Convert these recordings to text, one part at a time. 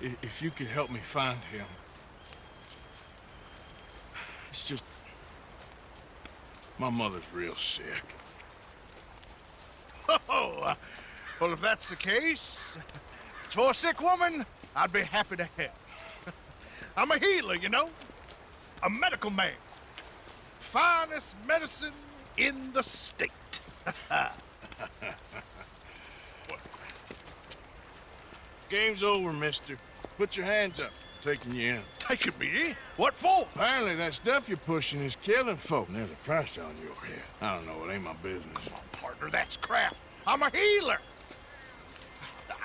if you could help me find him. It's just... my mother's real sick. Oh, well, if that's the case, if it's for a sick woman, I'd be happy to help. I'm a healer, you know? A medical man. Finest medicine in the state. Game's over, mister. Put your hands up. I'm taking you in. Taking me in? What for? Apparently that stuff you're pushing is killing folk. And there's a price on your head. I don't know, it ain't my business. Oh, partner, that's crap. I'm a healer.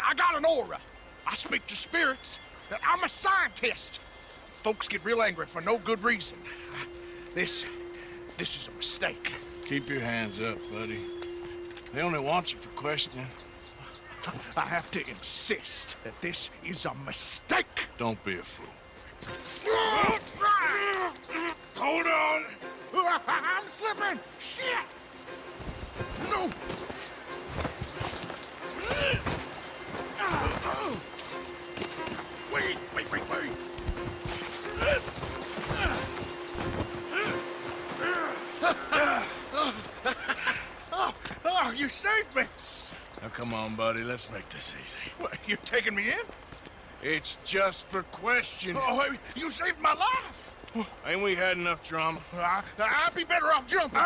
I got an aura. I speak to spirits. I'm a scientist. Folks get real angry for no good reason. This is a mistake. Keep your hands up, buddy. They only want you for questioning. I have to insist that this is a mistake. Don't be a fool. Hold on. I'm slipping. Shit. No. Wait. Oh, you saved me. Now come on, buddy, let's make this easy. What, you taking me in? It's just for questioning. Oh, you saved my life. Ain't we had enough drama? I'd be better off jumping.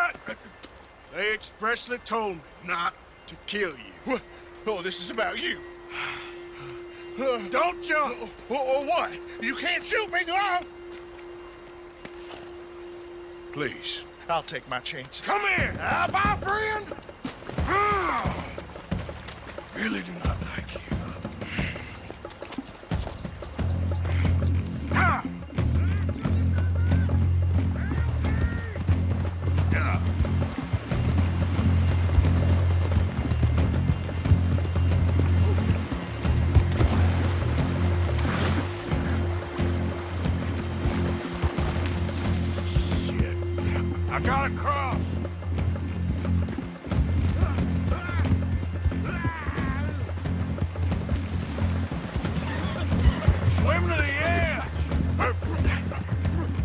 They expressly told me not to kill you. Oh, this is about you. Don't jump! Or what? You can't shoot me, girl. Please. I'll take my chance. Come here! Bye, friend. Really do not like you. Yeah. Shit. I gotta cross. Swim to the edge. Or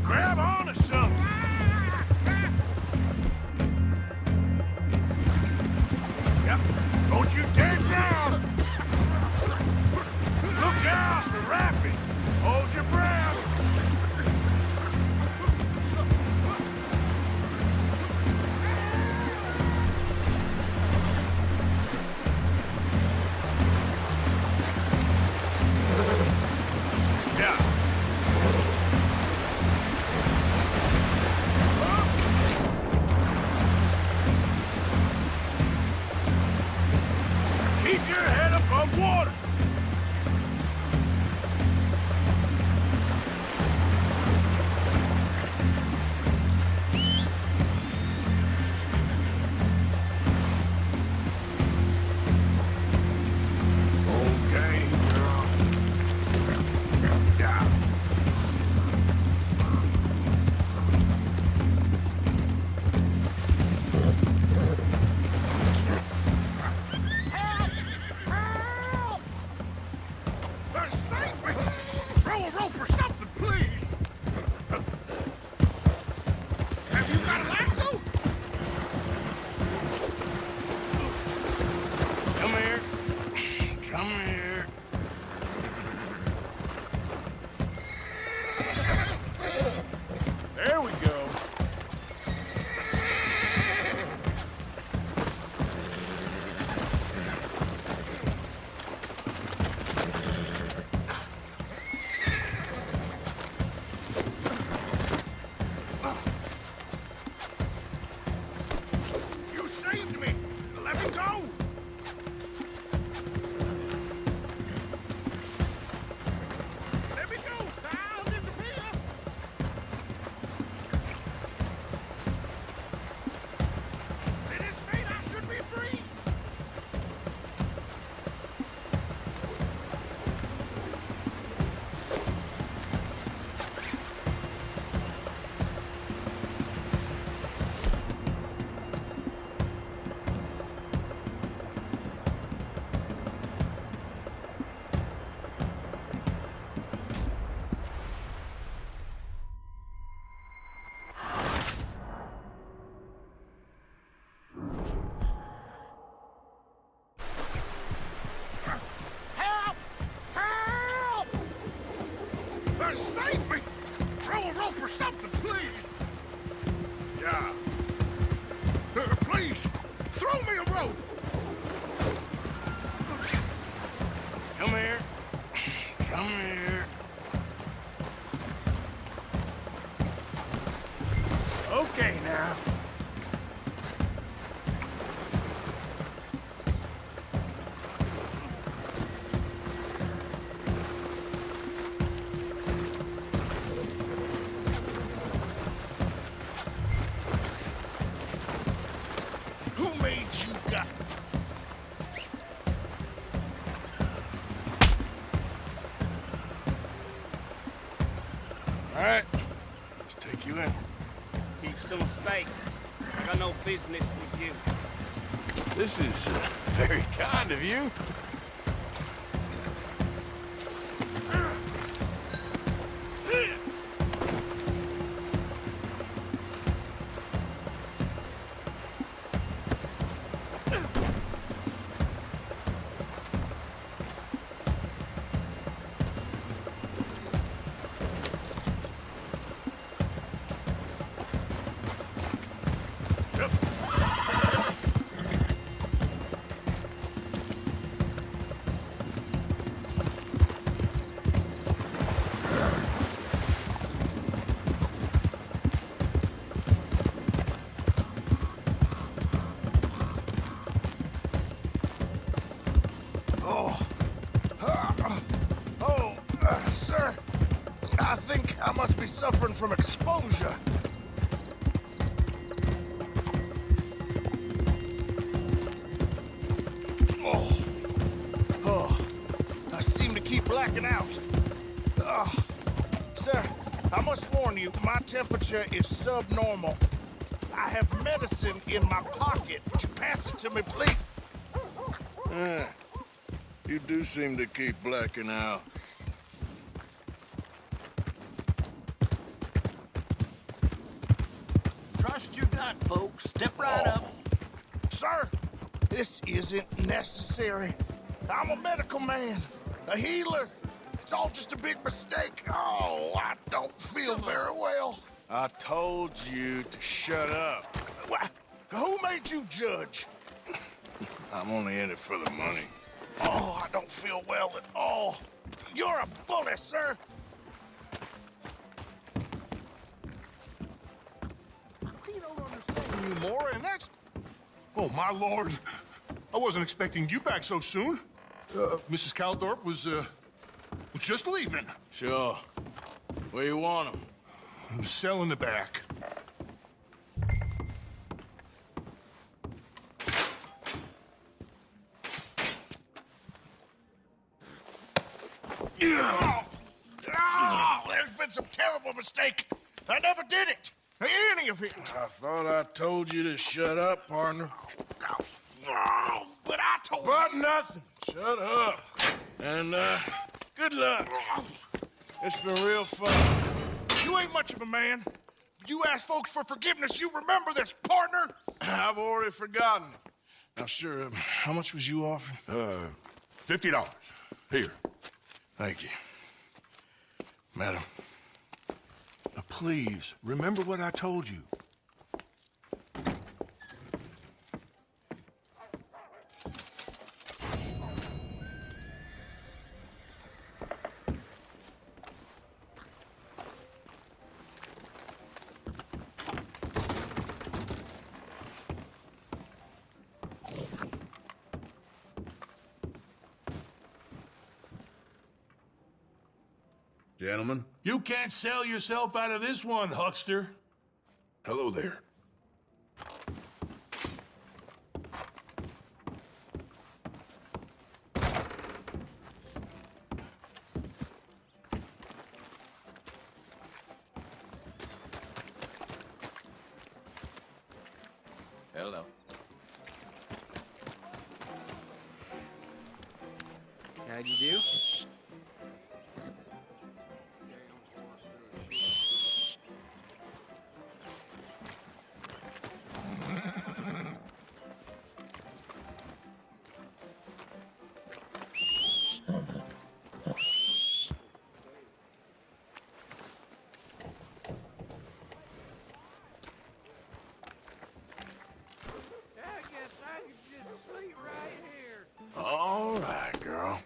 grab onto something. Yep. Don't you dare drown. Look out, the rapids. Hold your breath. Yeah. Come here. Okay now. Who made you guys? All right, let's take you in. Keep some space. I got no business with you. This is very kind of you. Sir, I think I must be suffering from exposure. I seem to keep blacking out. Sir, I must warn you, my temperature is subnormal. I have medicine in my pocket. Would you pass it to me, please? You do seem to keep blacking out. Trust your gut, folks. Step right up. Sir, this isn't necessary. I'm a medical man, a healer. It's all just a big mistake. Oh, I don't feel very well. I told you to shut up. Who made you judge? I'm only in it for the money. Oh, I don't feel well at all. You're a bully, sir. He don't understand you more, and that's... Oh, my lord. I wasn't expecting you back so soon. Mrs. Caldorp was just leaving. Sure. Where you want him? Cell in the back. There's been some terrible mistake. I never did it. Any of it. I thought I told you to shut up, partner. But I told But nothing. Shut up. And, good luck. It's been real fun. you ain't much of a man. You ask folks for forgiveness, you remember this, partner. I've already forgotten. Now, sure, how much was you offering? $50. Here. Thank you. Madam. Please, remember what I told you. Gentlemen. You can't sell yourself out of this one, huckster. Hello there. Hello. How'd you do? All right, girl.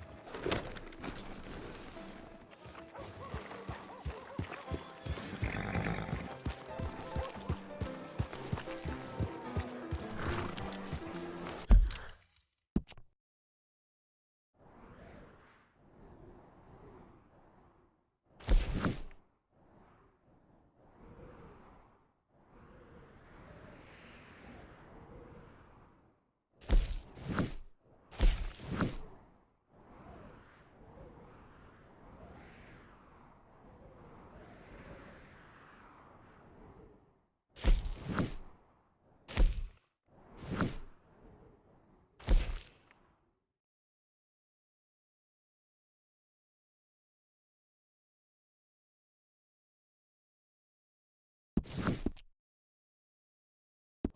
Well,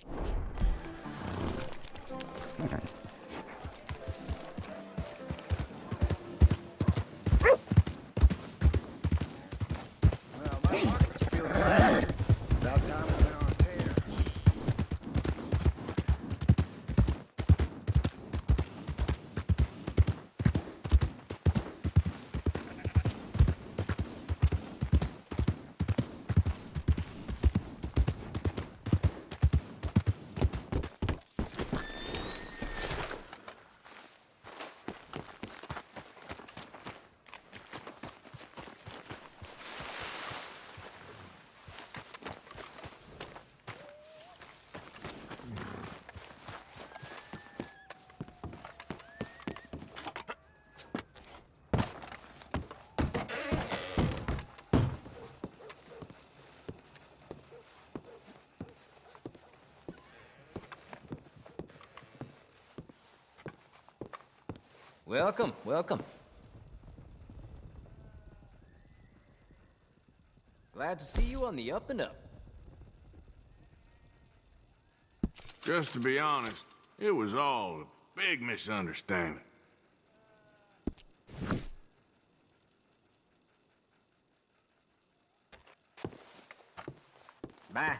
my markets feel bad. About time we went on a tear. Welcome, welcome. Glad to see you on the up and up. Just to be honest, it was all a big misunderstanding. Bye.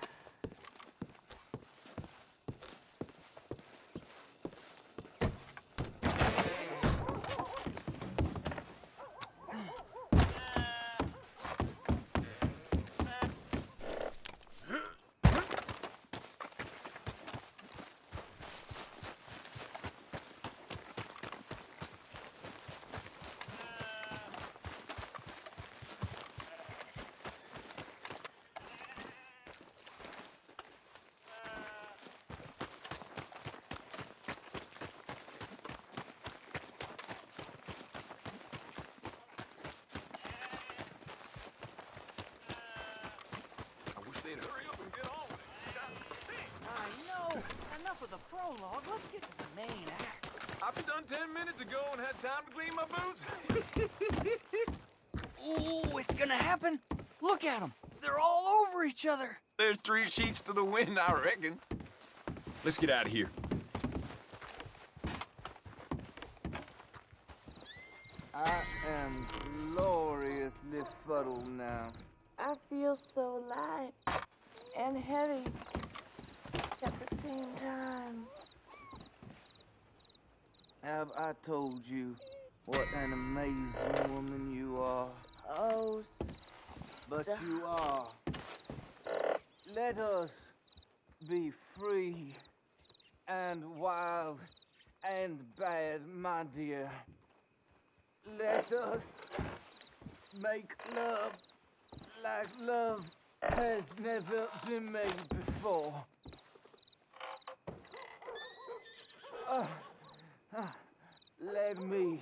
I know. Enough of the prologue. Let's get to the main act. I've been done 10 minutes ago and had time to clean my boots. Ooh, it's gonna happen. Look at them. They're all over each other. There's 3 sheets to the wind, I reckon. Let's get out of here. I am gloriously fuddled now. I feel so light and heavy at the same time. Have I told you what an amazing woman you are? Oh, But you are. Let us be free and wild and bad, my dear. Let us make love like love has never been made before. Let me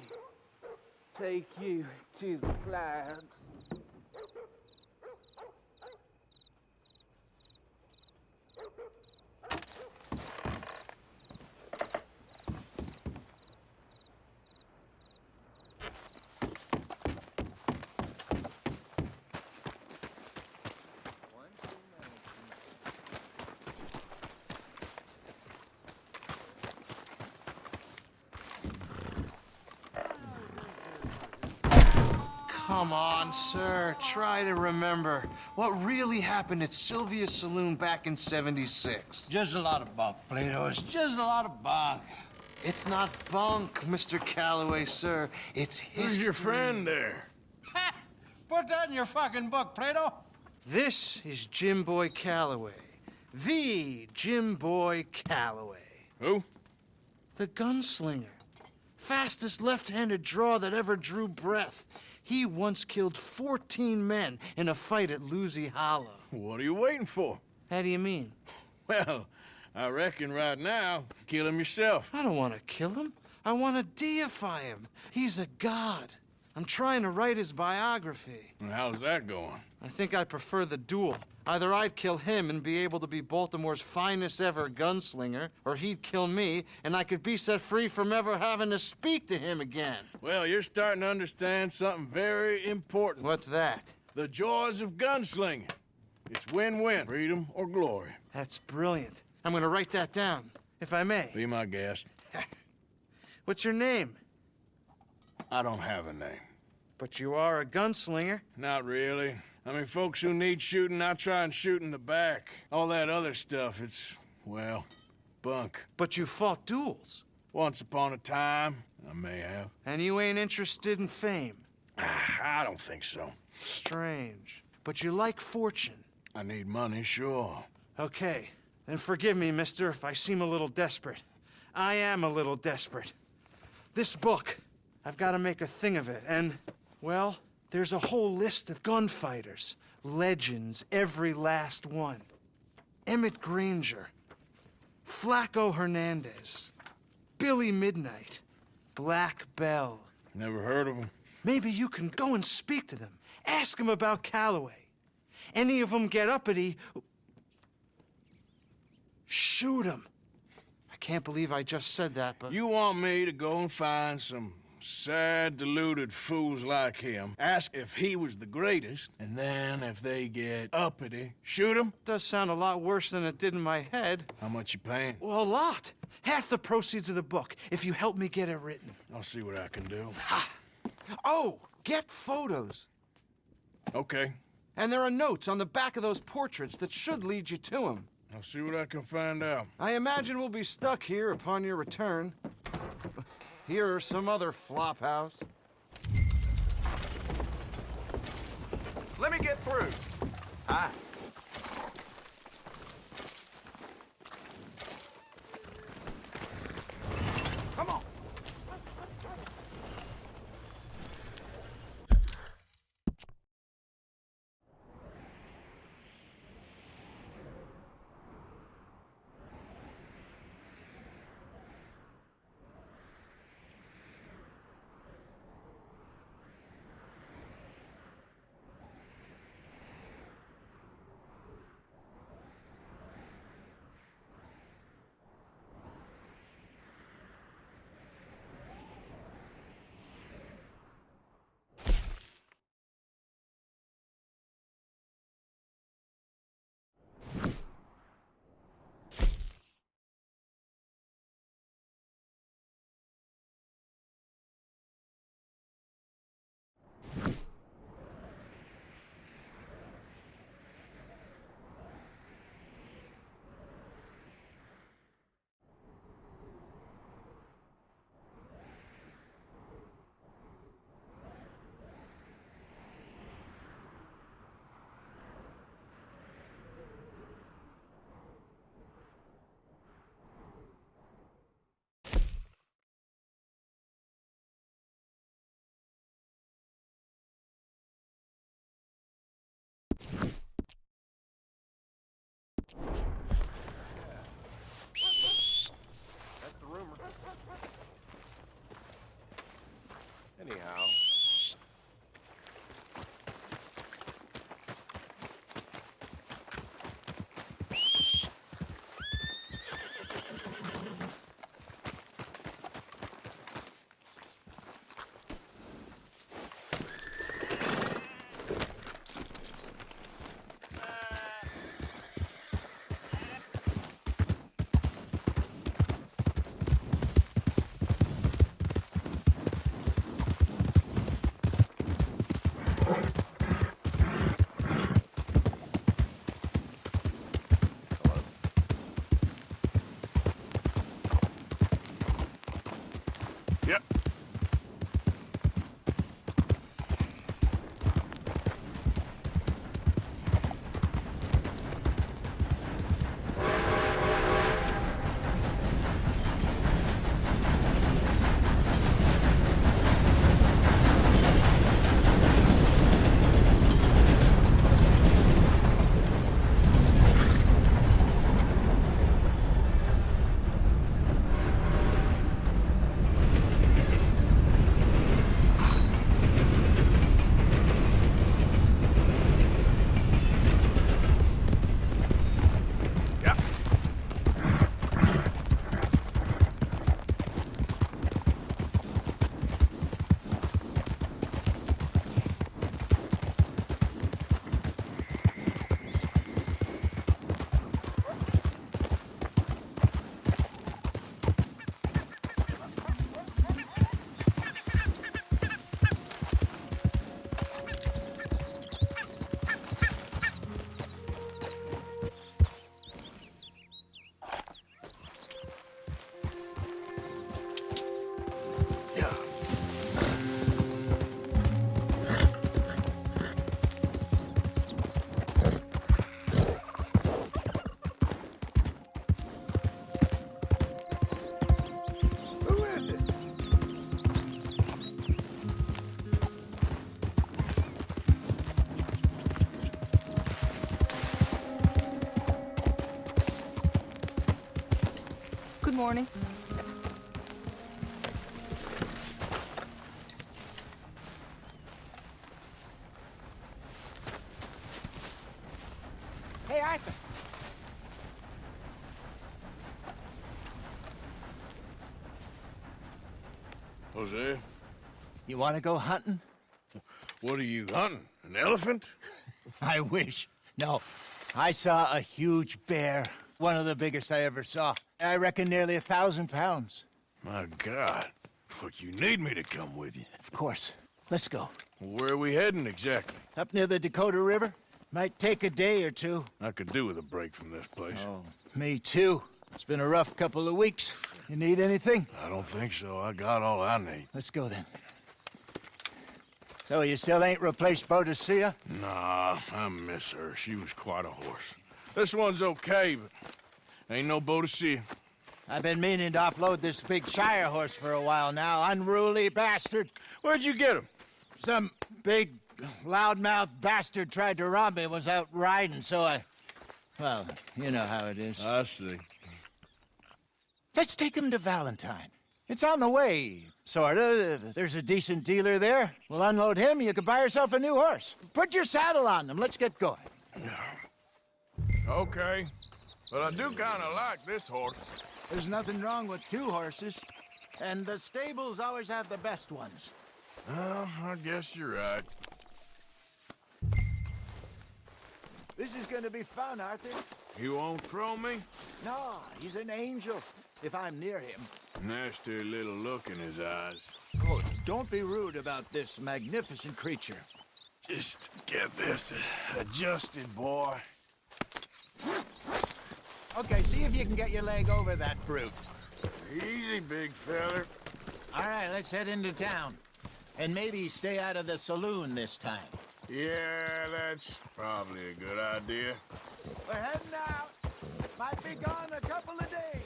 take you to the clouds. Come on, sir. Try to remember what really happened at Sylvia's Saloon back in '76. Just a lot of bunk, Plato. It's just a lot of bunk. It's not bunk, Mr. Calloway, sir. It's history. Who's your friend there? Ha! Put that in your fucking book, Plato. This is Jim Boy Calloway. The Jim Boy Calloway. Who? The gunslinger. Fastest left-handed draw that ever drew breath. He once killed 14 men in a fight at Lucy Hollow. What are you waiting for? How do you mean? Well, I reckon right now, kill him yourself. I don't want to kill him. I want to deify him. He's a god. I'm trying to write his biography. And how's that going? I think I prefer the duel. Either I'd kill him and be able to be Baltimore's finest ever gunslinger, or he'd kill me and I could be set free from ever having to speak to him again. Well, you're starting to understand something very important. What's that? The joys of gunslinging. It's win-win, freedom or glory. That's brilliant. I'm gonna write that down, if I may. Be my guest. What's your name? I don't have a name. But you are a gunslinger. Not really. I mean, folks who need shooting, I try and shoot in the back. All that other stuff, it's, well, bunk. But you fought duels. Once upon a time, I may have. And you ain't interested in fame. I don't think so. Strange. But you like fortune. I need money, sure. Okay. Then forgive me, mister, if I seem a little desperate. I am a little desperate. This book, I've got to make a thing of it, and, well, there's a whole list of gunfighters. Legends, every last one. Emmett Granger. Flaco Hernandez. Billy Midnight. Black Bell. Never heard of him. Maybe you can go and speak to them. Ask them about Calloway. Any of them get uppity, shoot them. I can't believe I just said that, but... You want me to go and find some sad, deluded fools like him, ask if he was the greatest, and then if they get uppity, shoot him? Does sound a lot worse than it did in my head. How much you paying? Well, a lot. Half the proceeds of the book, if you help me get it written. I'll see what I can do. Ha! Oh, get photos. Okay. And there are notes on the back of those portraits that should lead you to him. I'll see what I can find out. I imagine we'll be stuck here upon your return. Here are some other flop house. Let me get through. Hi. Come on. morning. Hey, Arthur. Jose, You want to go hunting? what are you hunting? An elephant? I wish. No. I saw a huge bear. One of the biggest I ever saw. I reckon nearly 1,000 pounds. My God. But you need me to come with you. Of course. Let's go. Where are we heading exactly? Up near the Dakota River. Might take a day or two. I could do with a break from this place. Oh, me too. It's been a rough couple of weeks. You need anything? I don't think so. I got all I need. Let's go then. So you still ain't replaced Boadicea? Nah, I miss her. She was quite a horse. This one's okay, but ain't no Boadicea. I've been meaning to offload this big Shire horse for a while now. Unruly bastard. Where'd you get him? Some big, loudmouth bastard tried to rob me and was out riding, so I... Well, you know how it is. I see. Let's take him to Valentine. It's on the way, sorta. There's a decent dealer there. We'll unload him, you could buy yourself a new horse. Put your saddle on him, let's get going. Okay. But I do kind of like this horse. There's nothing wrong with two horses, and the stables always have the best ones. Well, I guess you're right. This is gonna be fun, Arthur. You won't throw me? No, he's an angel, if I'm near him. Nasty little look in his eyes. Oh, don't be rude about this magnificent creature. Just get this adjusted, boy. Okay, see if you can get your leg over that brute. Easy, big feller. All right, let's head into town. And maybe stay out of the saloon this time. Yeah, that's probably a good idea. We're heading out. Might be gone a couple of days.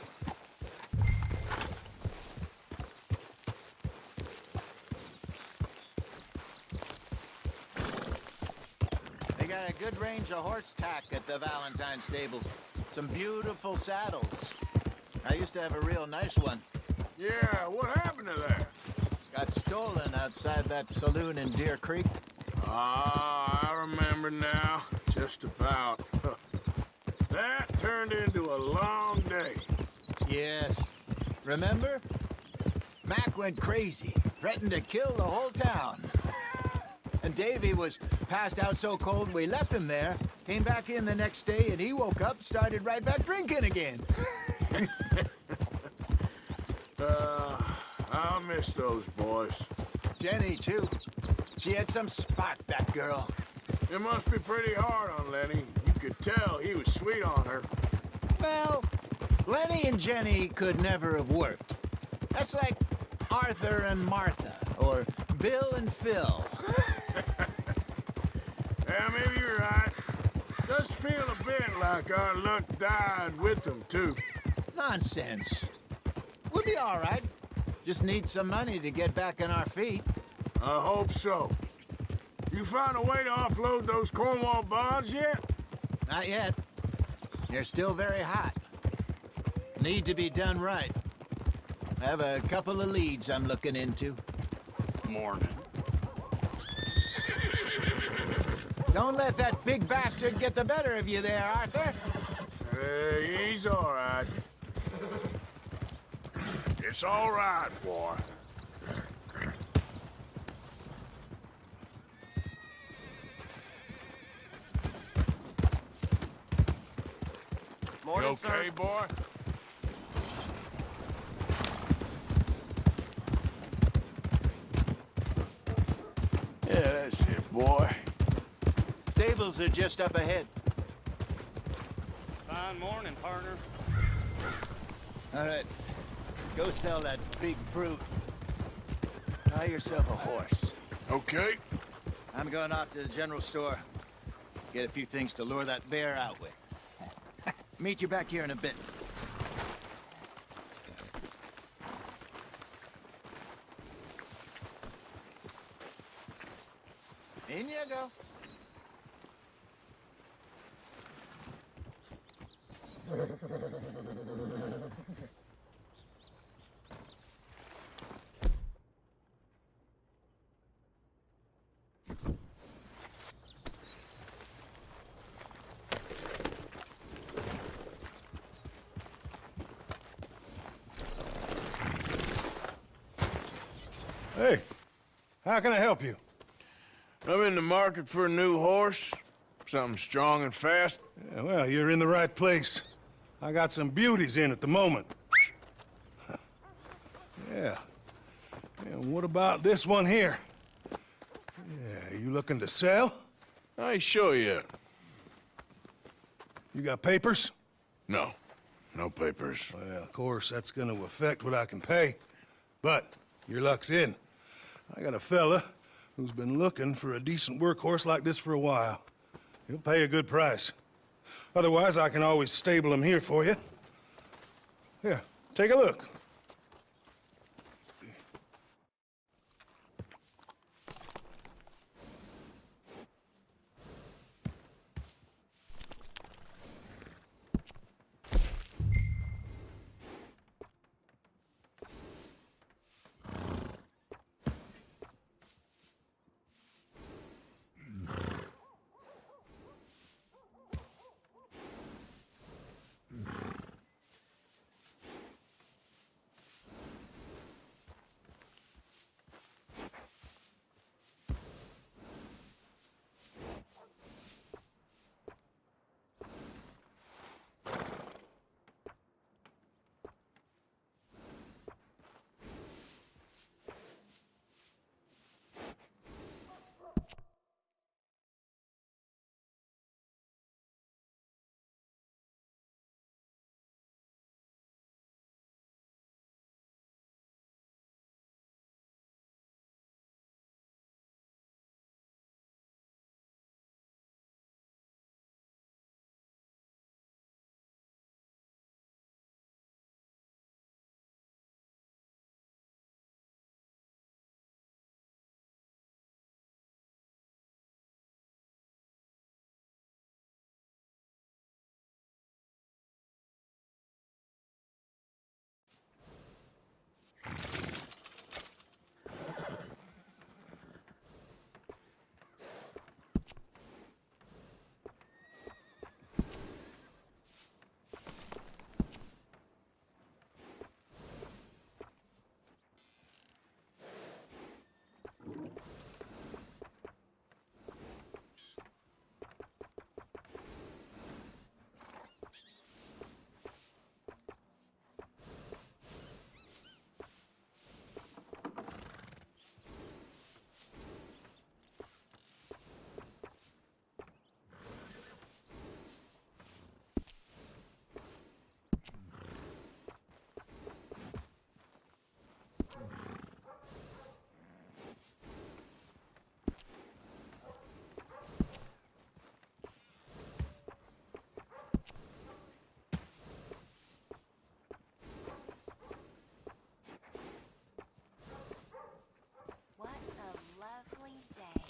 They got a good range of horse tack at the Valentine stables. Some beautiful saddles. I used to have a real nice one. Yeah, what happened to that? Got stolen outside that saloon in Deer Creek. Ah, I remember now. Just about. That turned into a long day. Yes. Remember? Mac went crazy, threatened to kill the whole town. And Davy was passed out so cold we left him there, came back in the next day, and he woke up, started right back drinking again. I'll miss those boys. Jenny, too. She had some spot, that girl. It must be pretty hard on Lenny. You could tell he was sweet on her. Well, Lenny and Jenny could never have worked. That's like Arthur and Martha, or Bill and Phil. Yeah, maybe you're right. Does feel a bit like our luck died with them, too. Nonsense. We'll be all right. Just need some money to get back on our feet. I hope so. You found a way to offload those Cornwall bonds yet? Not yet. They're still very hot. Need to be done right. I have a couple of leads I'm looking into. Morning. Don't let that big bastard get the better of you there, Arthur. He's all right. It's all right, boy. Morning, You okay, sir. boy? Yeah, that's it, boy. Stables are just up ahead. Fine morning, partner. All right. Go sell that big brute. Buy yourself a horse. Okay. I'm going off to the general store. Get a few things to lure that bear out with. Meet you back here in a bit. In you go. Hey, how can I help you? I'm in the market for a new horse. Something strong and fast. Yeah, well, you're in the right place. I got some beauties in at the moment. Yeah. And what about this one here? Yeah, you looking to sell? I ain't sure yet. You got papers? No. No papers. Well, of course, that's gonna affect what I can pay. But your luck's in. I got a fella who's been looking for a decent workhorse like this for a while. He'll pay a good price. Otherwise, I can always stable him here for you. Here, take a look. What a lovely day.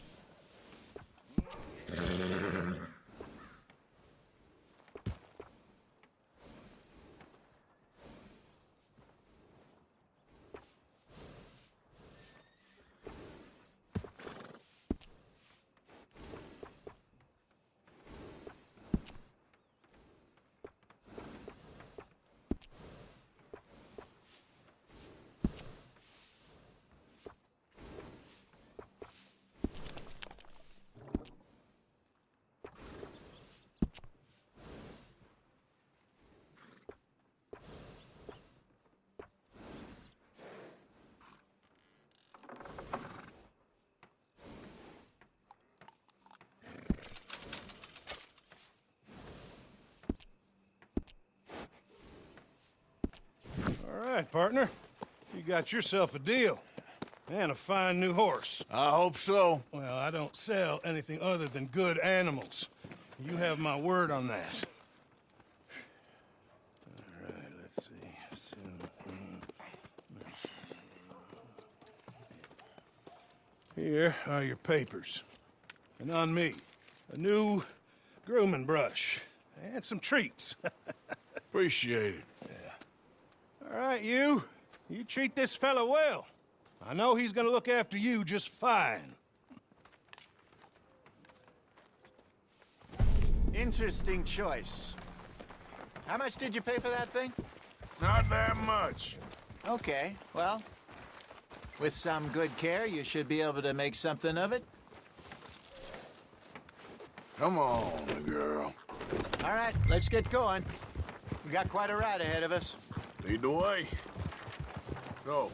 All right, partner. You got yourself a deal. And a fine new horse. I hope so. Well, I don't sell anything other than good animals. You have my word on that. All right, let's see. Here are your papers. And on me, a new grooming brush. And some treats. Appreciate it. All right, you treat this fella well. I know he's gonna look after you just fine. Interesting choice. How much did you pay for that thing? Not that much. Okay, well, with some good care, you should be able to make something of it. Come on, girl. All right, let's get going. We got quite a ride ahead of us. Lead the way. So,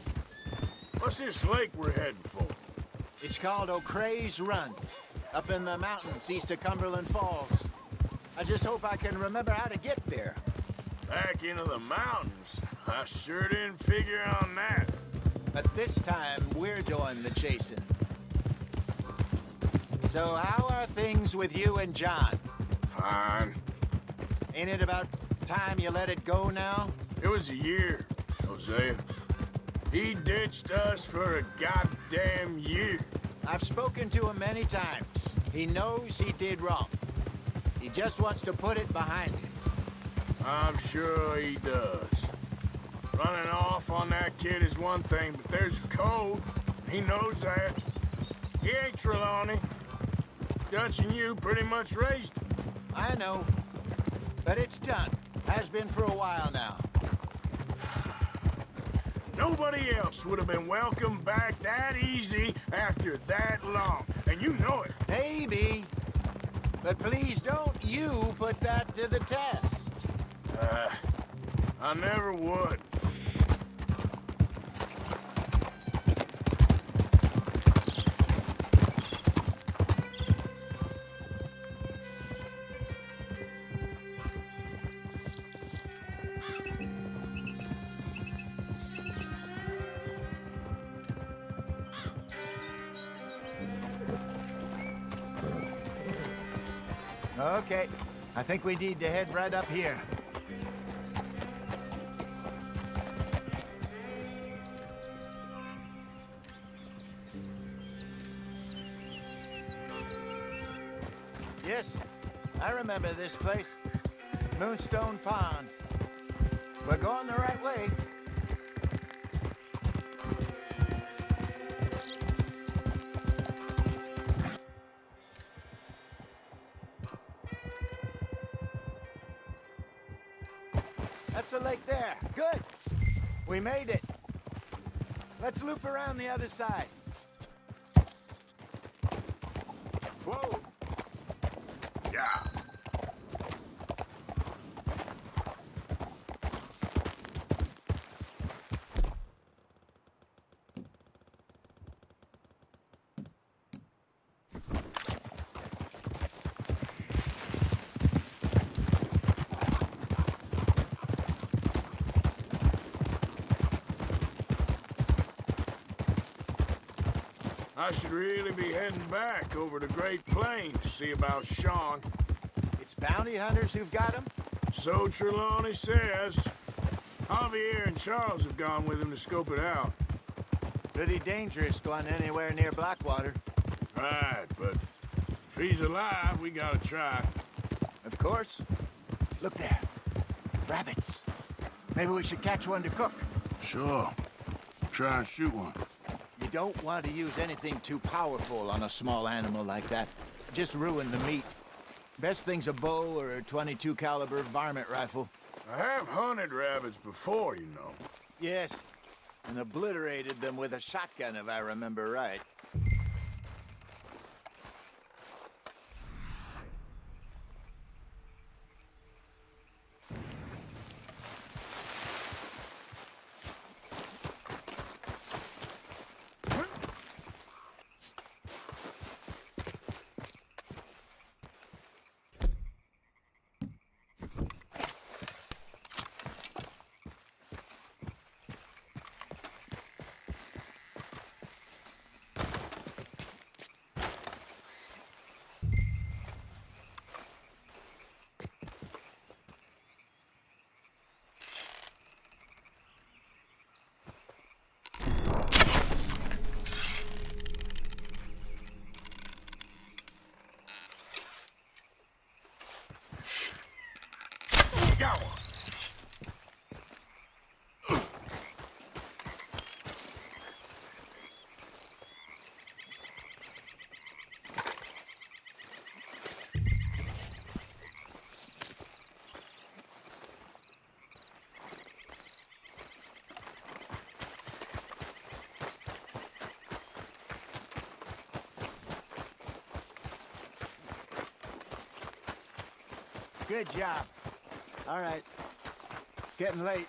what's this lake we're heading for? It's called O'Creagh's Run, up in the mountains east of Cumberland Falls. I just hope I can remember how to get there. Back into the mountains? I sure didn't figure on that. But this time, we're doing the chasing. So how are things with you and John? Fine. Ain't it about time you let it go now? It was a year, Hosea. He ditched us for a goddamn year. I've spoken to him many times. He knows he did wrong. He just wants to put it behind him. I'm sure he does. Running off on that kid is one thing, but there's code. He knows that. He ain't Trelawney. Dutch and you pretty much raised him. I know. But it's done. Has been for a while now. Nobody else would have been welcomed back that easy after that long. And you know it. Maybe. But please don't you put that to the test. I never would. Okay. I think we need to head right up here. Yes, I remember this place. Moonstone Pond. We're going the right way. That's the lake there. Good. We made it. Let's loop around the other side. Whoa. Yeah. I should really be heading back over the Great Plains to see about Sean. It's bounty hunters who've got him? So Trelawney says. Javier and Charles have gone with him to scope it out. Pretty dangerous going anywhere near Blackwater. Right, but if he's alive, we gotta try. Of course. Look there. Rabbits. Maybe we should catch one to cook. Sure. Try and shoot one. You don't want to use anything too powerful on a small animal like that. Just ruin the meat. Best thing's a bow or a .22 caliber varmint rifle. I have hunted rabbits before, you know. Yes, and obliterated them with a shotgun, if I remember right. Good job. All right. It's getting late.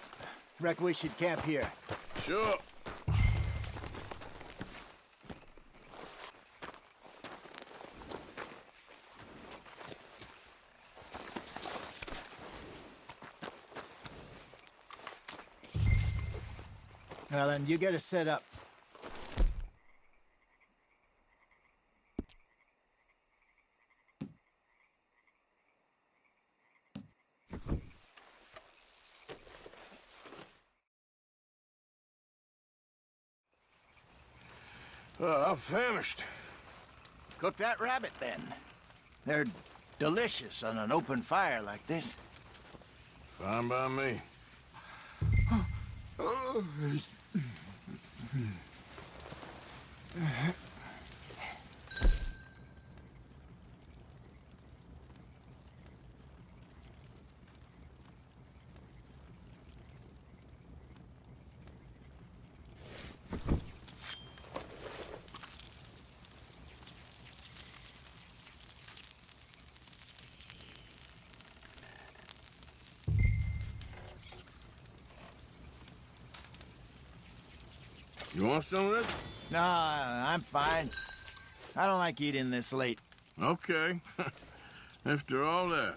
Reckon we should camp here. Sure. Well, then you get us set up. I'm famished. Cook that rabbit, then. They're delicious on an open fire like this. Fine by me. You want some of this? Nah, I'm fine. I don't like eating this late. Okay. After all that.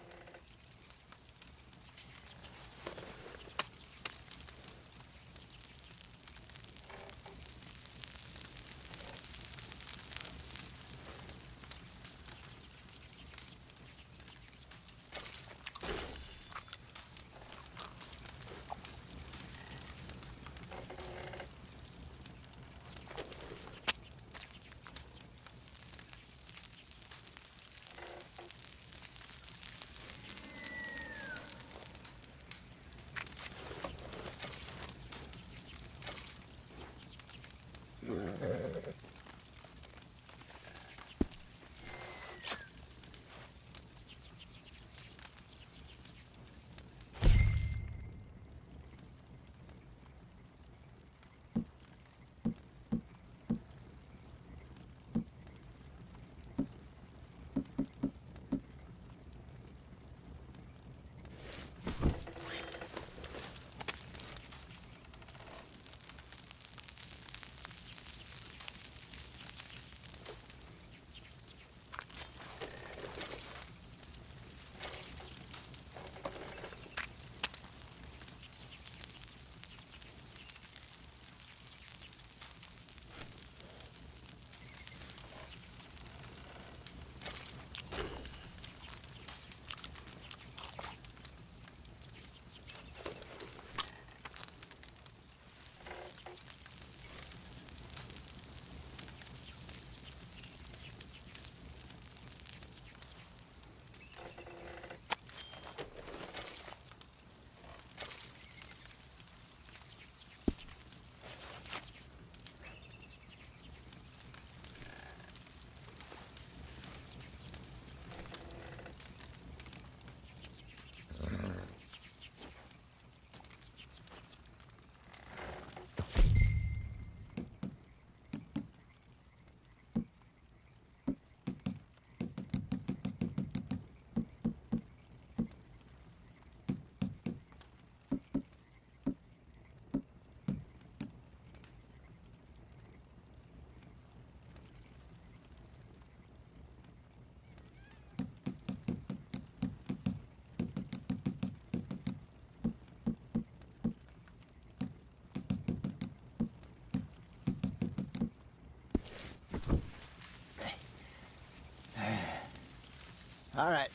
All right.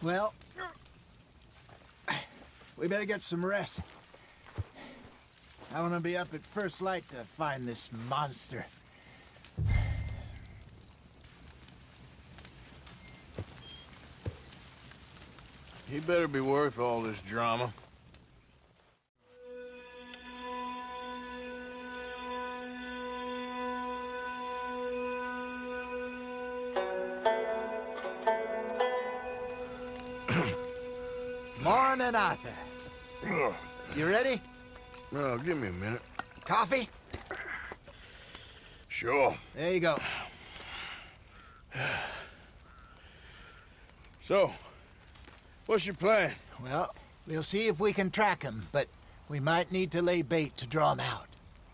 Well, we better get some rest. I want to be up at first light to find this monster. He better be worth all this drama. Morning, Arthur. You ready? Well, give me a minute. Coffee? Sure. There you go. So, What's your plan? Well, we'll see if we can track him, but we might need to lay bait to draw him out.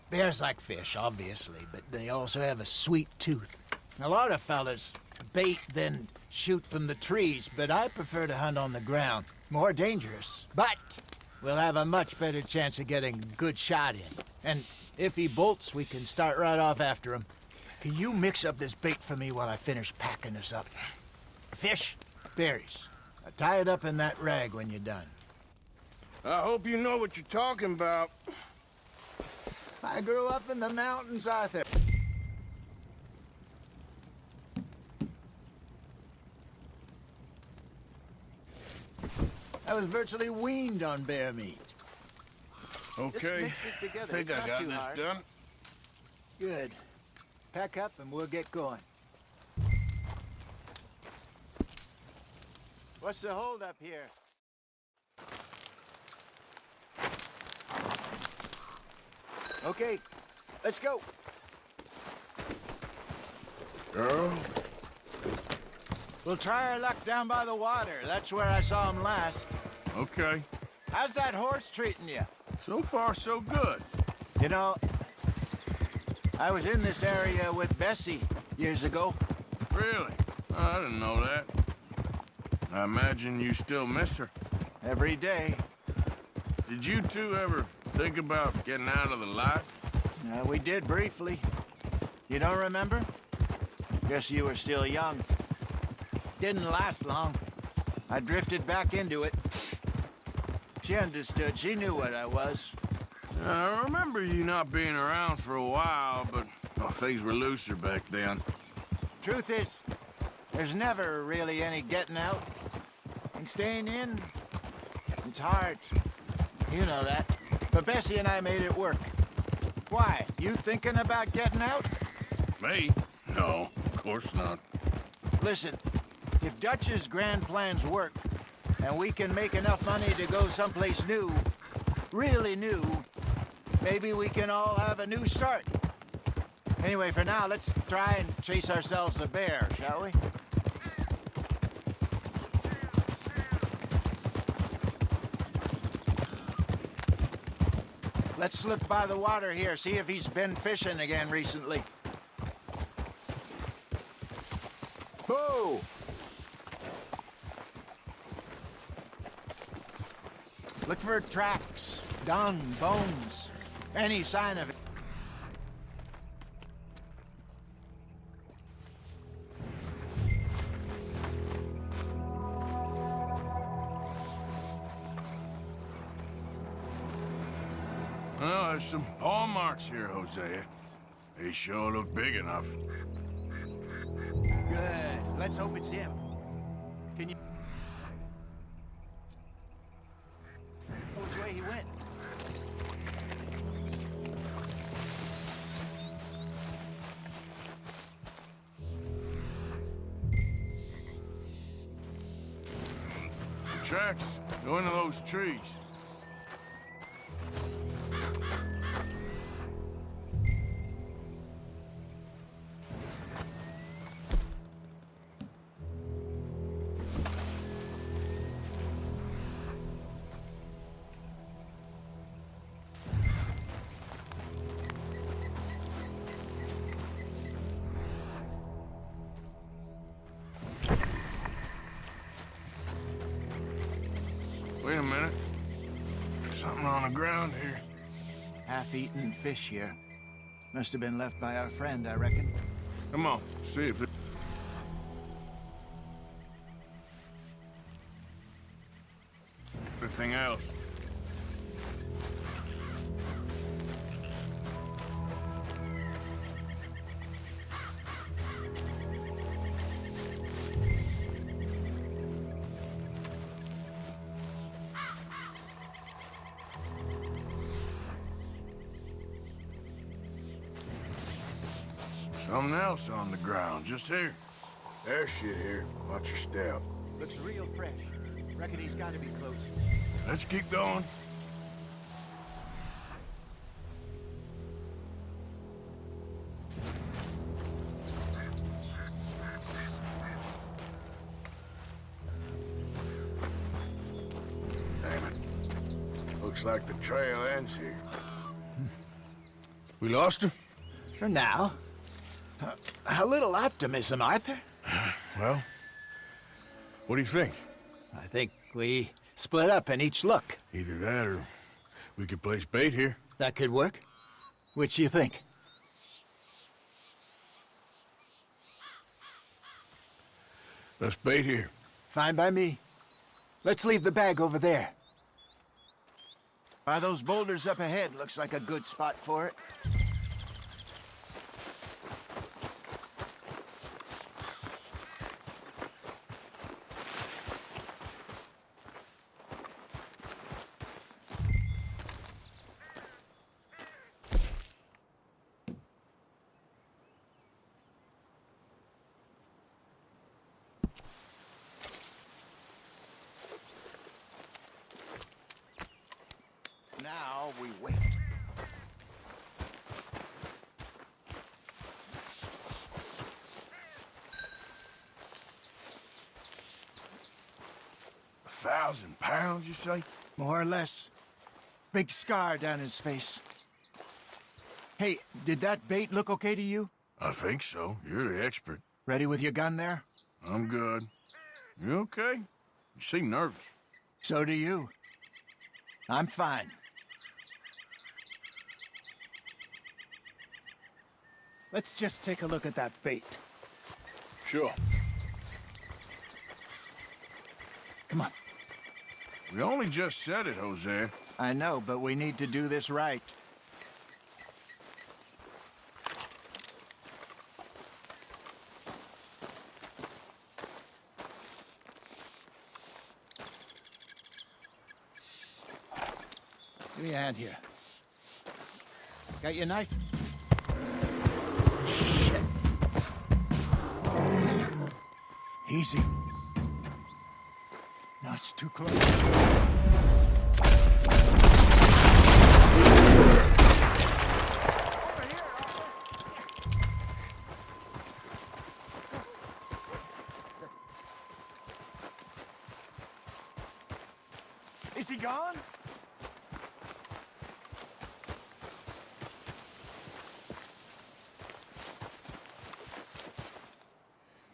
Bears like fish, obviously, but they also have a sweet tooth. A lot of fellas bait, then shoot from the trees, but I prefer to hunt on the ground. More dangerous, but we'll have a much better chance of getting a good shot in. And if he bolts, we can start right off after him. Can you mix up this bait for me while I finish packing this up? Fish, berries. Tie it up in that rag when you're done. I hope you know what you're talking about. I grew up in the mountains, Arthur. I was virtually weaned on bear meat. Okay, Just mix it together. I think It's I not got too this hard. done. Good. Pack up and we'll get going. What's the holdup here? Okay, let's go. Girl? We'll try our luck down by the water. That's where I saw him last. Okay. How's that horse treating you? So far, so good. You know, I was in this area with Bessie years ago. Really? I didn't know that. I imagine you still miss her. Every day. Did you two ever think about getting out of the life? We did briefly. You don't remember? Guess you were still young. Didn't last long. I drifted back into it. She understood. She knew what I was. I remember you not being around for a while, but well, things were looser back then. Truth is, there's never really any getting out. And staying in, it's hard. You know that. But Bessie and I made it work. Why? You thinking about getting out? Me? No, of course not. Listen, if Dutch's grand plans work, and we can make enough money to go someplace new, really new, maybe we can all have a new start. Anyway, for now, let's try and chase ourselves a bear, shall we? Let's look by the water here, see if he's been fishing again recently. Whoa! Look for tracks, dung, bones, any sign of it. Well, there's some paw marks here, Hosea. They sure look big enough. Good. Let's hope it's him. Can you... Which way he went? The tracks go into those trees. Wait a minute. Something on the ground here. Half-eaten fish here. Must have been left by our friend, I reckon. Come on, see if it... Anything else? Something else on the ground, just here. There's shit here. Watch your step. Looks real fresh. Reckon he's got to be close. Let's keep going. Looks like the trail ends here. We lost her? For now. A little optimism, Arthur. Well, what do you think? I think we split up and each look. Either that or we could place bait here. That could work. Which you think? Let's bait here. Fine by me. Let's leave the bag over there. By those boulders up ahead, looks like a good spot for it. Now we wait. £1,000, you say? More or less. Big scar down his face. Hey, did that bait look okay to you? I think so. You're the expert. Ready with your gun there? I'm good. You okay? You seem nervous. So do you. I'm fine. Let's just take a look at that bait. Sure. Come on. We only just said it, Jose. I know, but we need to do this right. Give me a hand here. Got your knife? Shit. Easy. No, it's too close. Is he gone?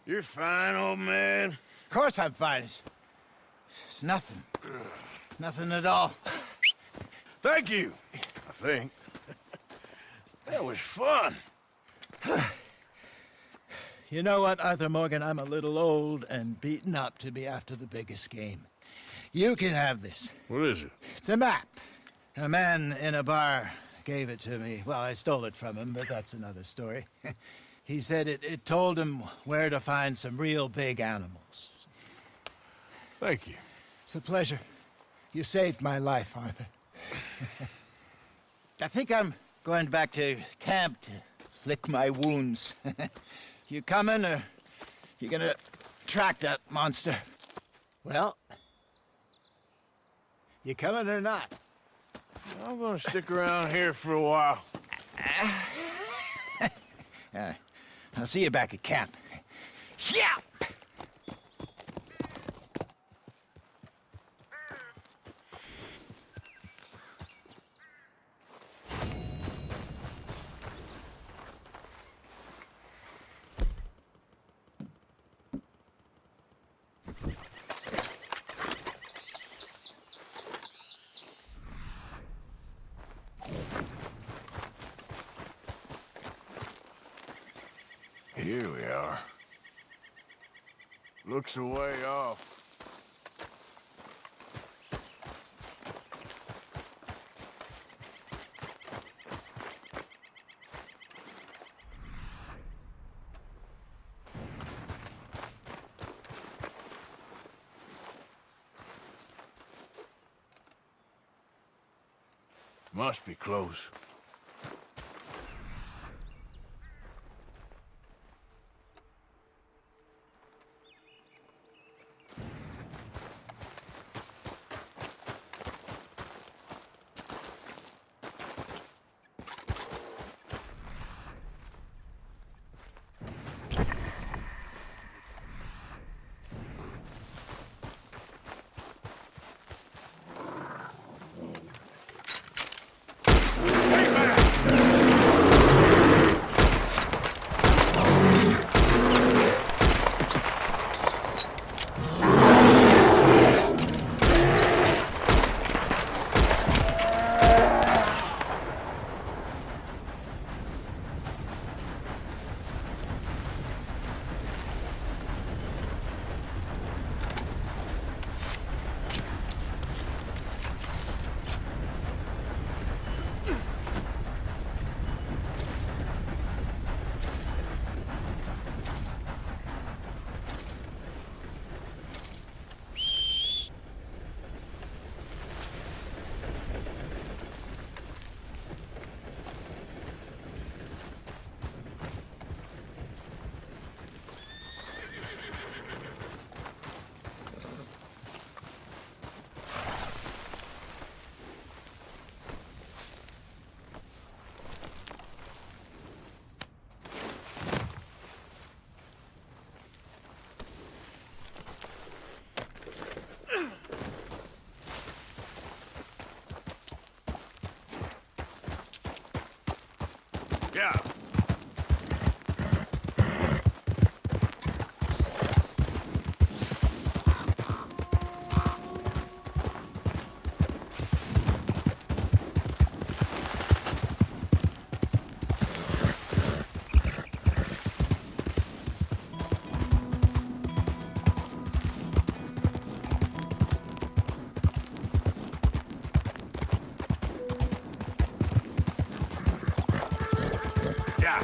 You're fine, old man. Of course I'm fine. It's nothing. Nothing at all. Thank you, I think. That was fun. You know what, Arthur Morgan? I'm a little old and beaten up to be after the biggest game. You can have this. What is it? It's a map. A man in a bar gave it to me. Well, I stole it from him, but that's another story. He said it told him where to find some real big animals. Thank you. It's a pleasure. You saved my life, Arthur. I think I'm going back to camp to lick my wounds. You coming, or you gonna track that monster? Well, you coming or not? I'm gonna stick around here for a while. I'll see you back at camp. Yeah! Here we are. Looks a way off. Must be close. Yeah. Yeah.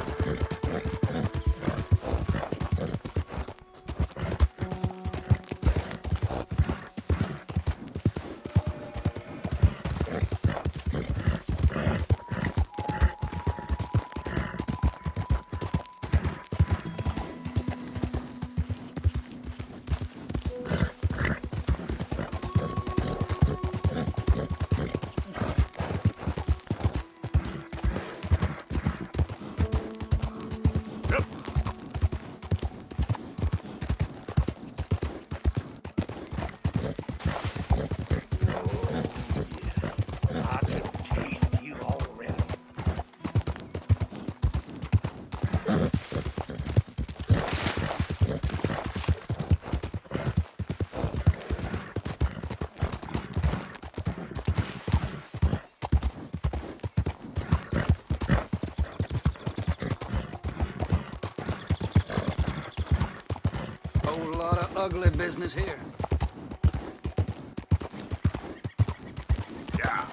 Whole lot of ugly business here. Yeah.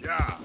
Yeah.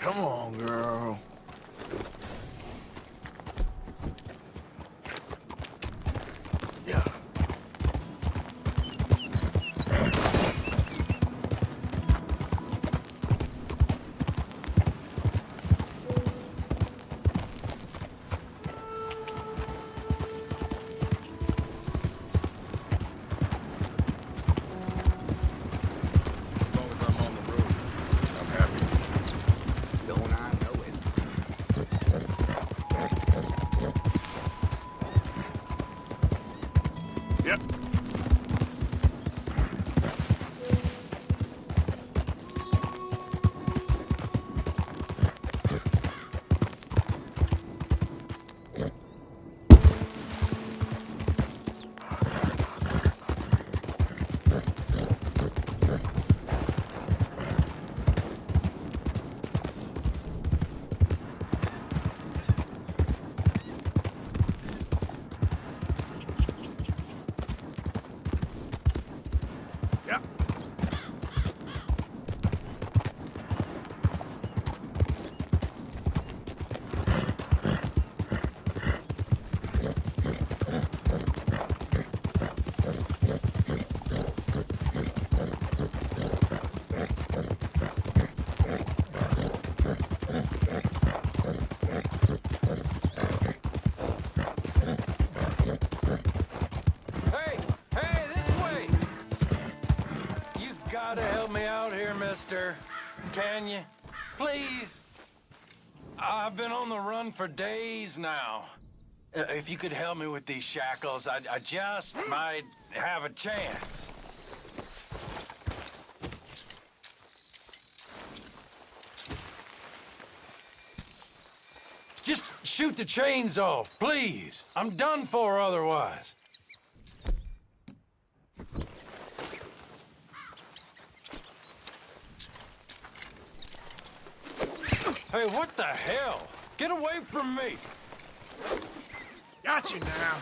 Come on, girl. Yeah. try to help me out here, mister? Can you? Please? I've been on the run for days now. If you could help me with these shackles, I just might have a chance. Just shoot the chains off, please. I'm done for otherwise. Hey, what the hell? Get away from me! Got you now.